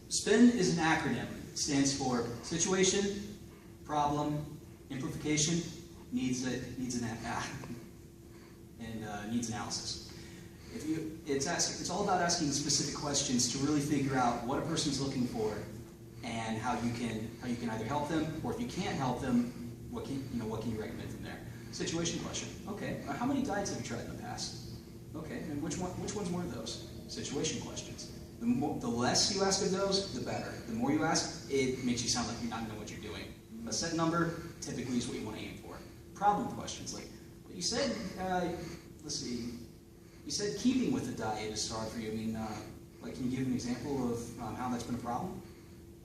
SPIN is an acronym. It stands for situation, problem, amplification, needs analysis. It's all about asking specific questions to really figure out what a person's looking for and how you can either help them, or if you can't help them, what can you recommend from there? Situation question. Okay, how many diets have you tried in the past? Okay, and which ones were those? Situation questions. The less you ask of those, the better. The more you ask, it makes you sound like you not know what you're doing. A set number typically is what you want to aim for. Problem questions, like you said. Let's see. You said keeping with the diet is hard for you. I mean, can you give an example of how that's been a problem?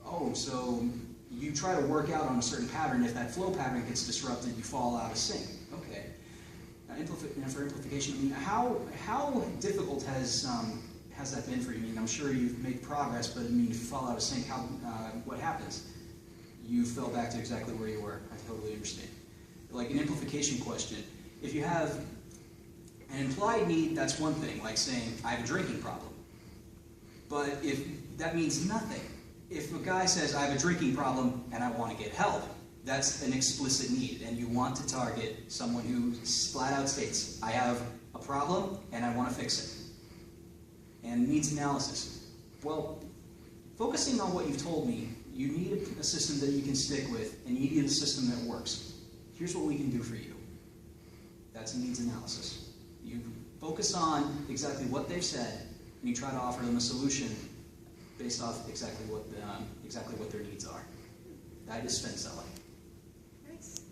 Oh, so you try to work out on a certain pattern. If that flow pattern gets disrupted, you fall out of sync. Okay. For amplification, I mean, how difficult has that been for you? I mean, I'm sure you've made progress, but I mean, if you fall out of sync, what happens? You fell back to exactly where you were. I totally understand. Like an amplification question, if you have an implied need, that's one thing, like saying, I have a drinking problem. But if that means nothing. If a guy says, I have a drinking problem and I want to get help, that's an explicit need, and you want to target someone who flat out states, I have a problem and I want to fix it. And needs analysis. Well, focusing on what you've told me, you need a system that you can stick with, and you need a system that works. Here's what we can do for you. That's a needs analysis. You focus on exactly what they've said, and you try to offer them a solution based off exactly what their needs are. That is spin selling.